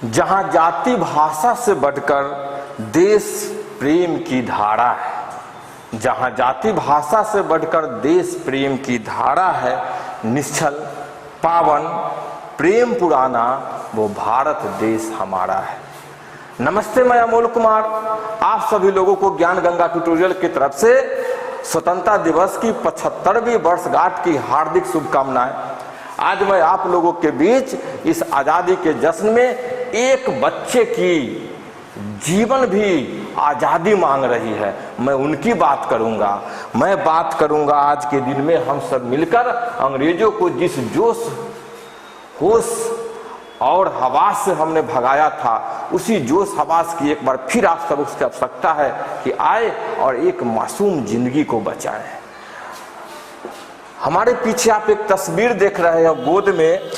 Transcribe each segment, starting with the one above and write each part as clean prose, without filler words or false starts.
जहां जाति भाषा से बढ़कर देश प्रेम की धारा है, जहां जाति भाषा से बढ़कर देश प्रेम की धारा है, निश्चल पावन प्रेम पुराना वो भारत देश हमारा है। नमस्ते, मैं अमोल कुमार आप सभी लोगों को ज्ञान गंगा ट्यूटोरियल की तरफ से स्वतंत्रता दिवस की 75वीं वर्षगांठ की हार्दिक शुभकामनाएं। आज मैं आप लोगों के बीच इस आज़ादी के जश्न में एक बच्चे की जीवन भी आज़ादी मांग रही है, मैं उनकी बात करूंगा। मैं बात करूंगा आज के दिन में हम सब मिलकर अंग्रेजों को जिस जोश होश और हवास से हमने भगाया था, उसी जोश हवास की एक बार फिर आप सब उसकी आवश्यकता है कि आए और एक मासूम जिंदगी को बचाएं। हमारे पीछे आप एक तस्वीर देख रहे हैं, गोद में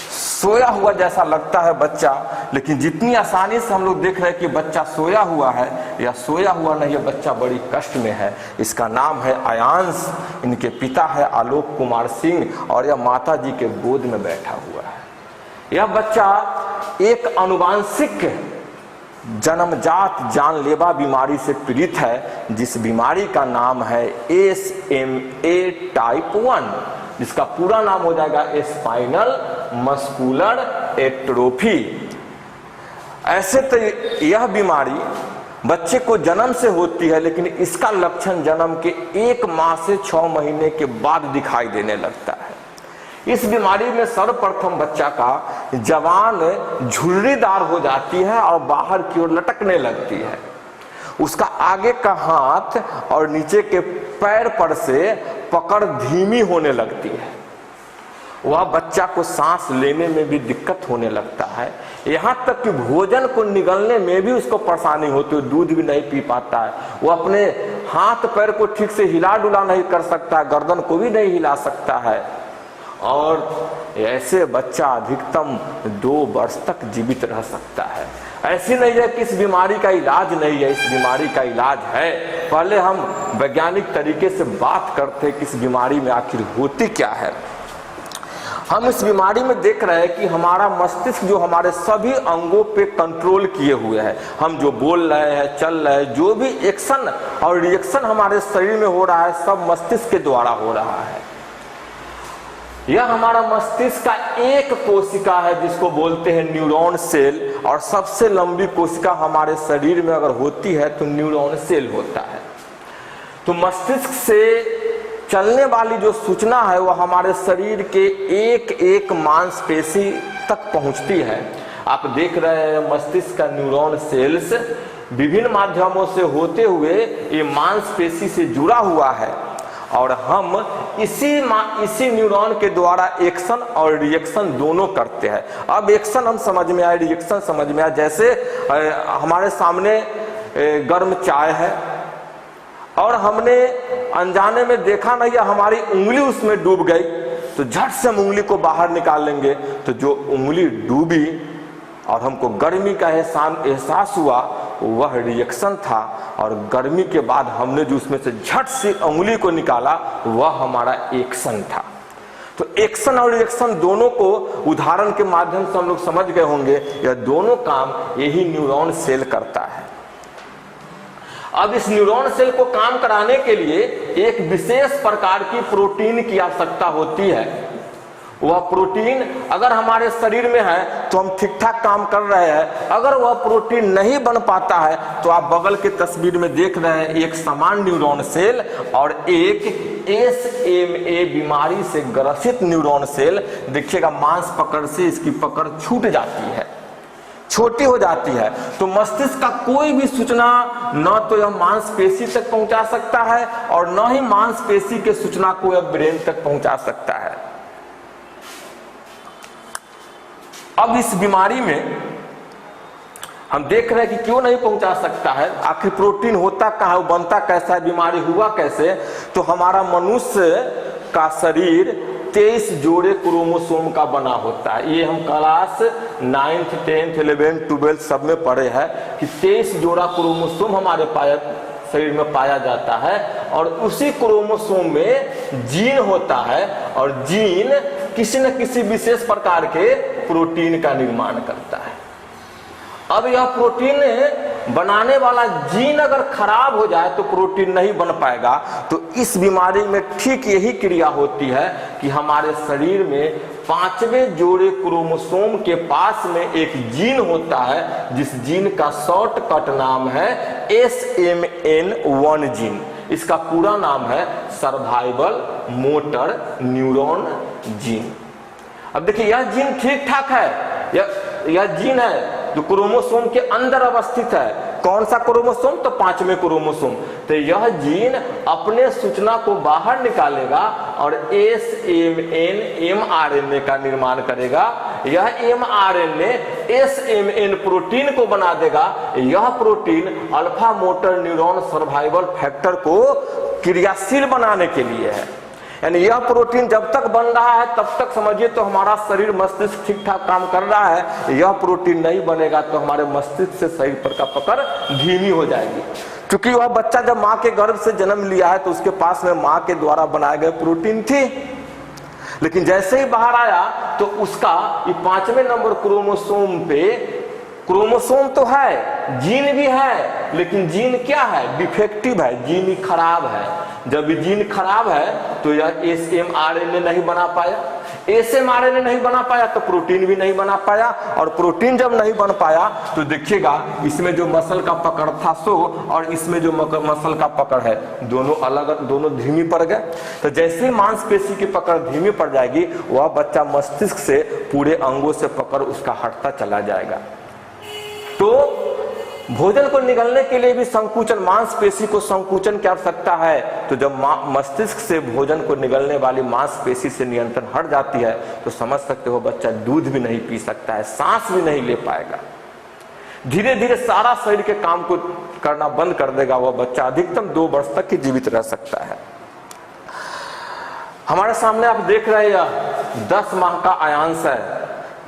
सोया हुआ जैसा लगता है बच्चा, लेकिन जितनी आसानी से हम लोग देख रहे हैं कि बच्चा सोया हुआ है या सोया हुआ नहीं है, बच्चा बड़ी कष्ट में है। इसका नाम है अयांश, इनके पिता है आलोक कुमार सिंह और यह माता जी के गोद में बैठा हुआ है। यह बच्चा एक अनुवांशिक जन्मजात जानलेवा बीमारी से पीड़ित है, जिस बीमारी का नाम है SMA टाइप 1, जिसका पूरा नाम हो जाएगा स्पाइनल मस्कुलर एट्रोफी। ऐसे तो यह बीमारी बच्चे को जन्म से होती है, लेकिन इसका लक्षण जन्म के 1 माह से 6 महीने के बाद दिखाई देने लगता है। इस बीमारी में सर्वप्रथम बच्चा का जवान झुर्रीदार हो जाती है और बाहर की ओर लटकने लगती है। उसका आगे का हाथ और नीचे के पैर पर से पकड़ धीमी होने लगती है। वह बच्चा को सांस लेने में भी दिक्कत होने लगता है, यहाँ तक कि भोजन को निगलने में भी उसको परेशानी होती है, दूध भी नहीं पी पाता है। वो अपने हाथ पैर को ठीक से हिला डुला नहीं कर सकता, गर्दन को भी नहीं हिला सकता है। और ऐसे बच्चा अधिकतम 2 वर्ष तक जीवित रह सकता है। ऐसी नहीं है कि इस बीमारी का इलाज नहीं है, इस बीमारी का इलाज है। पहले हम वैज्ञानिक तरीके से बात करते हैं कि इस बीमारी में आखिर होती क्या है। हम इस बीमारी में देख रहे हैं कि हमारा मस्तिष्क जो हमारे सभी अंगों पे कंट्रोल किए हुए है, हम जो बोल रहे हैं, चल रहे हैं, जो भी एक्शन और रिएक्शन हमारे शरीर में हो रहा है, सब मस्तिष्क के द्वारा हो रहा है। यह हमारा मस्तिष्क का एक कोशिका है जिसको बोलते हैं न्यूरॉन सेल, और सबसे लंबी कोशिका हमारे शरीर में अगर होती है तो न्यूरॉन सेल होता है। तो मस्तिष्क से चलने वाली जो सूचना है वह हमारे शरीर के एक एक मांसपेशी तक पहुंचती है। आप देख रहे हैं मस्तिष्क का न्यूरॉन सेल्स विभिन्न माध्यमों से होते हुए ये मांसपेशी से जुड़ा हुआ है, और हम इसी न्यूरॉन के द्वारा एक्शन और रिएक्शन दोनों करते हैं। अब एक्शन हम समझ में आए, रिएक्शन समझ में आए। जैसे हमारे सामने गर्म चाय है और हमने अनजाने में देखा नहीं, या हमारी उंगली उसमें डूब गई, तो झट से हम उंगली को बाहर निकाल लेंगे, तो जो उंगली डूबी और हमको गर्मी का एहसास हुआ वह रिएक्शन था, और गर्मी के बाद हमने जो उसमें से झट से उंगली को निकाला वह हमारा एक्शन था। तो एक्शन और रिएक्शन दोनों को उदाहरण के माध्यम से हम लोग समझ गए होंगे। यह दोनों काम यही न्यूरॉन सेल करता है। अब इस न्यूरॉन सेल को काम कराने के लिए एक विशेष प्रकार की प्रोटीन की आवश्यकता होती है। वह प्रोटीन अगर हमारे शरीर में है तो हम ठीक ठाक काम कर रहे हैं, अगर वह प्रोटीन नहीं बन पाता है तो आप बगल के तस्वीर में देख रहे हैं एक समान न्यूरॉन सेल और एक SMA बीमारी से ग्रसित न्यूरॉन सेल। देखिएगा मांस पकड़ से इसकी पकड़ छूट जाती है, छोटी हो जाती है। तो मस्तिष्क का कोई भी सूचना न तो यह मांसपेशी तक पहुंचा सकता है और न ही मांसपेशी के सूचना को यह ब्रेन तक पहुंचा सकता है। अब इस बीमारी में हम देख रहे हैं कि क्यों नहीं पहुंचा सकता है, आखिर प्रोटीन होता कहाँ है, वो बनता कैसा है, बीमारी हुआ कैसे। तो हमारा मनुष्य का शरीर 23 जोड़े क्रोमोसोम का बना होता है। ये हम class 9th 10th 11th 12th सब में पढ़े हैं कि 23 जोड़ा क्रोमोसोम हमारे शरीर में पाया जाता है, और उसी क्रोमोसोम में जीन होता है, और जीन किसी न किसी विशेष प्रकार के प्रोटीन का निर्माण करता है। अब यह प्रोटीन बनाने वाला जीन अगर खराब हो जाए तो प्रोटीन नहीं बन पाएगा। तो इस बीमारी में ठीक यही क्रिया होती है कि हमारे शरीर में 5वें जोड़े क्रोमोसोम के पास में एक जीन होता है, जिस जीन का शॉर्टकट नाम है SMN1 जीन। इसका पूरा नाम है सर्वाइवल मोटर न्यूरॉन जीन। अब देखिए यह जीन ठीक ठाक है, यह जीन है जो क्रोमोसोम के अंदर अवस्थित है। कौन सा क्रोमोसोम? तो 5वें क्रोमोसोम। तो यह जीन अपने सूचना को बाहर निकालेगा और SMN mRNA का निर्माण करेगा। यह mRNA SMN प्रोटीन को बना देगा। यह protein alpha motor neuron survival factor को क्रियाशील बनाने के लिए है। यानी यह प्रोटीन जब तक बन रहा है तब तक समझिए तो हमारा शरीर मस्तिष्क ठीक ठाक काम कर रहा है। यह प्रोटीन नहीं बनेगा तो हमारे मस्तिष्क से शरीर पर का पकड़ धीमी हो जाएगी। क्योंकि वह बच्चा जब माँ के गर्भ से जन्म लिया है तो उसके पास में माँ के द्वारा बनाए गए प्रोटीन थी, लेकिन जैसे ही बाहर आया तो उसका 5वें नंबर क्रोमोसोम पे, क्रोमोसोम तो है, जीन भी है, लेकिन जीन क्या है? डिफेक्टिव है, जीन खराब है। जब जीन खराब है तो यह SMRNA नहीं बना पाया। SMRNA नहीं बना पाया तो प्रोटीन भी नहीं बना पाया, और प्रोटीन जब नहीं बन पाया तो देखिएगा इसमें जो मसल का पकड़ था सो और इसमें जो मसल का पकड़ है दोनों अलग, दोनों धीमी पड़ गए। तो जैसे ही मांसपेशी की पकड़ धीमी पड़ जाएगी वह बच्चा मस्तिष्क से पूरे अंगों से पकड़ उसका हटता चला जाएगा। तो भोजन को निगलने के लिए भी संकुचन, मांसपेशी को संकुचन की आवश्यकता है। तो जब मस्तिष्क से भोजन को निगलने वाली मांसपेशी से नियंत्रण हट जाती है तो समझ सकते हो बच्चा दूध भी नहीं पी सकता है, सांस भी नहीं ले पाएगा, धीरे धीरे सारा शरीर के काम को करना बंद कर देगा। वह बच्चा अधिकतम 2 वर्ष तक ही जीवित रह सकता है। हमारे सामने आप देख रहे हैं 10 माह का आयांश है।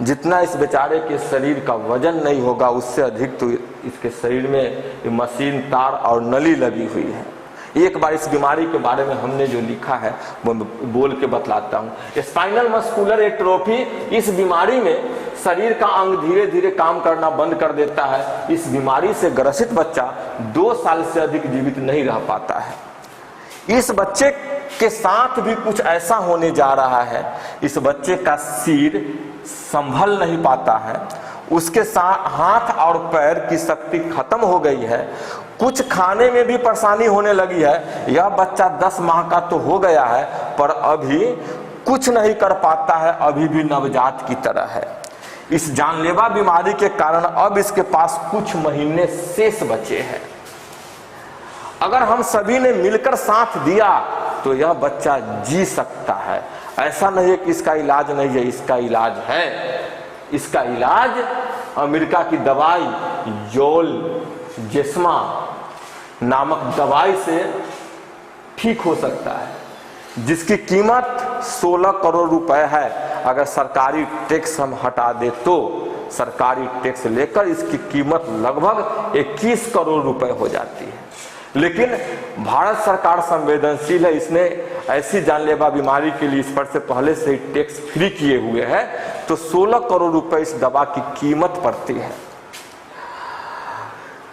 जितना इस बेचारे के शरीर का वजन नहीं होगा उससे अधिक तो इसके शरीर में मशीन, तार और नली लगी हुई है। एक बार इस बीमारी के बारे में हमने जो लिखा है वो बोल के बतलाता हूँ। स्पाइनल मस्कुलर एट्रोफी, इस बीमारी में शरीर का अंग धीरे धीरे काम करना बंद कर देता है। इस बीमारी से ग्रसित बच्चा 2 साल से अधिक जीवित नहीं रह पाता है। इस बच्चे के साथ भी कुछ ऐसा होने जा रहा है, इस बच्चे का सिर संभल नहीं पाता है, उसके हाथ और पैर की शक्ति खत्म हो गई है, कुछ खाने में भी परेशानी होने लगी है। यह बच्चा 10 माह का तो हो गया है पर अभी कुछ नहीं कर पाता है, अभी भी नवजात की तरह है। इस जानलेवा बीमारी के कारण अब इसके पास कुछ महीने शेष बचे हैं। अगर हम सभी ने मिलकर साथ दिया तो यह बच्चा जी सकता है। ऐसा नहीं है कि इसका इलाज नहीं है, इसका इलाज है। इसका इलाज अमेरिका की दवाई जोलजेस्मा नामक दवाई से ठीक हो सकता है, जिसकी कीमत 16 करोड़ रुपए है। अगर सरकारी टैक्स हम हटा दे तो सरकारी टैक्स लेकर इसकी कीमत लगभग 21 करोड़ रुपए हो जाती है। लेकिन भारत सरकार संवेदनशील है, इसने ऐसी जानलेवा बीमारी के लिए इस पर से पहले से ही टैक्स फ्री किए हुए हैं, तो 16 करोड़ रुपए इस दवा की कीमत पड़ती है।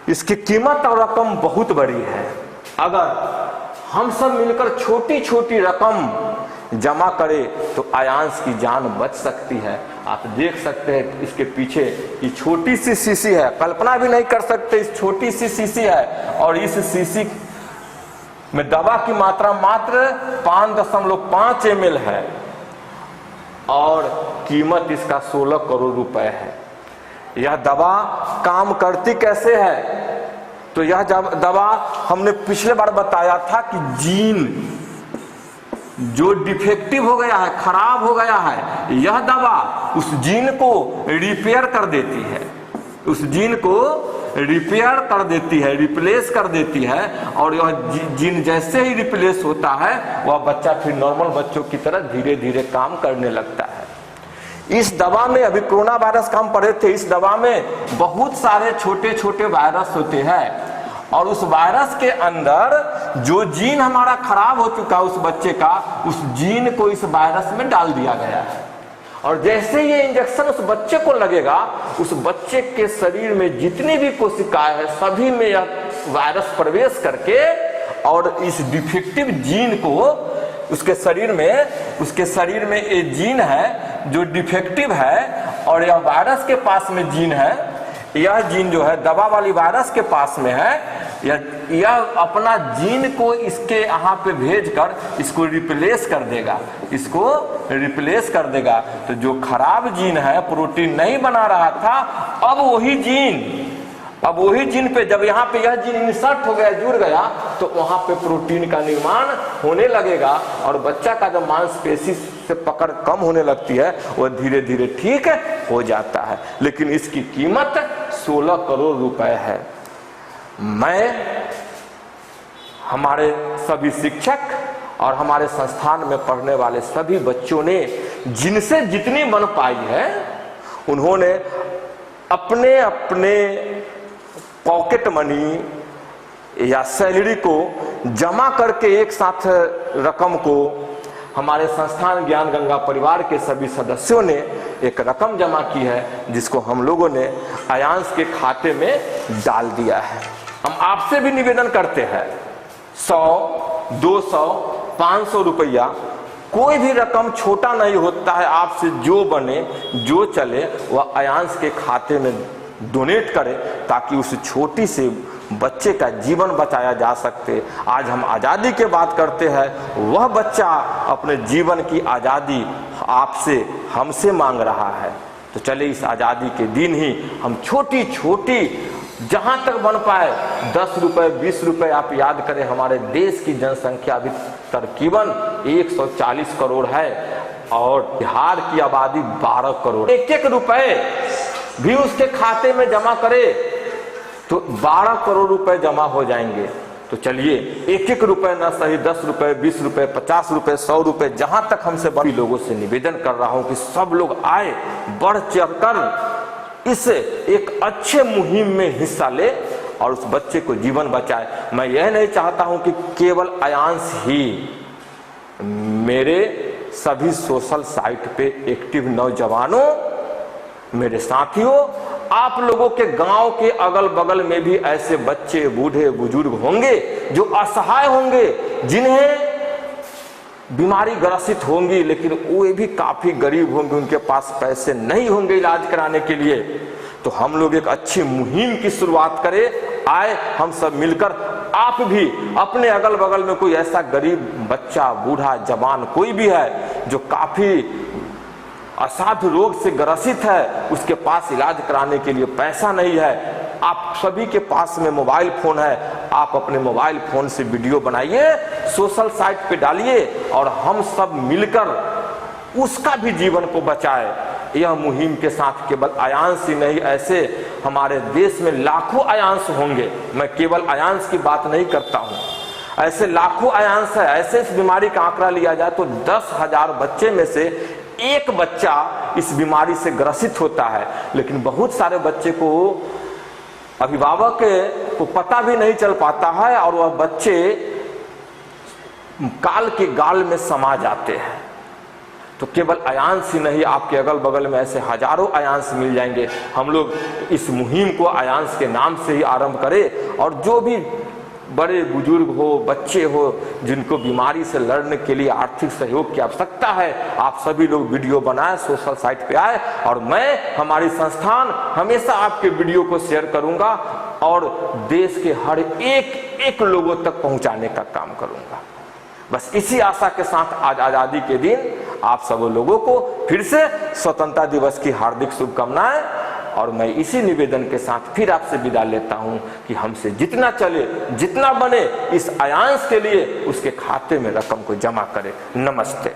इसकी कीमत और रकम बहुत बड़ी है। अगर हम सब मिलकर छोटी छोटी रकम जमा करें तो आयांश की जान बच सकती है। आप देख सकते हैं इसके पीछे ये छोटी सी शीशी है, कल्पना भी नहीं कर सकते इस छोटी सी शीशी है, और इस शीशी में दवा की मात्रा मात्र 5.5 ml है और कीमत इसका 16 करोड़ रुपए है। यह दवा काम करती कैसे है? तो यह दवा हमने पिछले बार बताया था कि जीन जो डिफेक्टिव हो गया है, खराब हो गया है, यह दवा उस जीन को रिपेयर कर देती है, उस जीन को रिपेयर कर देती है, रिप्लेस कर देती है। और यह जीन जैसे ही रिप्लेस होता है वह बच्चा फिर नॉर्मल बच्चों की तरह धीरे धीरे काम करने लगता है। इस दवा में, अभी कोरोना वायरस का हम पढ़े थे, इस दवा में बहुत सारे छोटे छोटे वायरस होते हैं और उस वायरस के अंदर जो जीन हमारा खराब हो चुका है उस बच्चे का, उस जीन को इस वायरस में डाल दिया गया है और जैसे ये इंजेक्शन उस बच्चे को लगेगा, उस बच्चे के शरीर में जितनी भी कोशिकाएं हैं सभी में यह वायरस प्रवेश करके और इस डिफेक्टिव जीन को उसके शरीर में ये जीन है जो डिफेक्टिव है और यह वायरस के पास में जीन है, यह जीन जो है दवा वाली वायरस के पास में है, यह अपना जीन को इसके यहाँ पे भेजकर इसको रिप्लेस कर देगा। तो जो खराब जीन है, प्रोटीन नहीं बना रहा था, अब वही जीन पे जब यहाँ पे यह जीन इंसर्ट हो गया, जुड़ गया, तो वहां पे प्रोटीन का निर्माण होने लगेगा और बच्चा का जब मांसपेशी से पकड़ कम होने लगती है वह धीरे धीरे ठीक हो जाता है। लेकिन इसकी कीमत 16 करोड़ रुपए है। मैं, हमारे सभी शिक्षक और हमारे संस्थान में पढ़ने वाले सभी बच्चों ने जिनसे जितनी बन पाई है, उन्होंने अपने अपने पॉकेट मनी या सैलरी को जमा करके एक साथ रकम को हमारे संस्थान ज्ञान गंगा परिवार के सभी सदस्यों ने एक रकम जमा की है, जिसको हम लोगों ने आयांश के खाते में डाल दिया है। हम आपसे भी निवेदन करते हैं, 100, 200, 500 रुपया, कोई भी रकम छोटा नहीं होता है। आपसे जो बने जो चले वह आयांश के खाते में डोनेट करें, ताकि उस छोटी से बच्चे का जीवन बचाया जा सके। आज हम आज़ादी की बात करते हैं, वह बच्चा अपने जीवन की आज़ादी आपसे, हमसे मांग रहा है। तो चले इस आज़ादी के दिन ही हम छोटी छोटी जहां तक बन पाए 10 रुपए 20 रुपए, आप याद करें हमारे देश की जनसंख्या अभी तकरीबन 140 करोड़ है और बिहार की आबादी 12 करोड़। एक एक रुपए भी उसके खाते में जमा करे तो 12 करोड़ रुपए जमा हो जाएंगे। तो चलिए एक एक रुपए ना सही 10 रुपए 20 रुपए 50 रुपए 100 रुपए, जहां तक हमसे बड़ी लोगों से निवेदन कर रहा हूं कि सब लोग आए, बढ़ चढ़कर इस एक अच्छे मुहिम में हिस्सा ले और उस बच्चे को जीवन बचाए। मैं यह नहीं चाहता हूं कि केवल आयांश ही, मेरे सभी सोशल साइट पे एक्टिव नौजवानों, मेरे साथियों, आप लोगों के गांव के अगल बगल में भी ऐसे बच्चे, बूढ़े, बुजुर्ग होंगे जो असहाय होंगे, जिन्हें बीमारी ग्रसित होंगी, लेकिन वे भी काफी गरीब होंगे, उनके पास पैसे नहीं होंगे इलाज कराने के लिए। तो हम लोग एक अच्छी मुहिम की शुरुआत करें। आए हम सब मिलकर, आप भी अपने अगल बगल में कोई ऐसा गरीब बच्चा, बूढ़ा, जवान कोई भी है जो काफी असाध्य रोग से ग्रसित है, उसके पास इलाज कराने के लिए पैसा नहीं है, आप सभी के पास में मोबाइल फोन है, आप अपने मोबाइल फोन से वीडियो बनाइए, सोशल साइट पे डालिए और हम सब मिलकर उसका भी जीवन को बचाए। यह मुहिम के साथ केवल आयांश ही नहीं, ऐसे हमारे देश में लाखों आयांश होंगे। मैं केवल आयांश की बात नहीं करता हूं, ऐसे लाखों आयांश है। ऐसे इस बीमारी का आंकड़ा लिया जाए तो 10,000 बच्चे में से एक बच्चा इस बीमारी से ग्रसित होता है। लेकिन बहुत सारे बच्चे को, अभिभावक को पता भी नहीं चल पाता है और वह बच्चे काल के गाल में समा जाते हैं। तो केवल आयांश ही नहीं, आपके अगल बगल में ऐसे हजारों आयांश मिल जाएंगे। हम लोग इस मुहिम को आयांश के नाम से ही आरंभ करें और जो भी बड़े बुजुर्ग हो, बच्चे हो, जिनको बीमारी से लड़ने के लिए आर्थिक सहयोग की आवश्यकता है, आप सभी लोग वीडियो बनाएं, सोशल साइट पे आए और मैं, हमारी संस्थान हमेशा आपके वीडियो को शेयर करूंगा और देश के हर एक लोगों तक पहुंचाने का काम करूंगा। बस इसी आशा के साथ आज आजादी के दिन आप सब लोगों को फिर से स्वतंत्रता दिवस की हार्दिक शुभकामनाएं। और मैं इसी निवेदन के साथ फिर आपसे विदा लेता हूं कि हमसे जितना चले, जितना बने, इस आयांश के लिए उसके खाते में रकम को जमा करें। नमस्ते।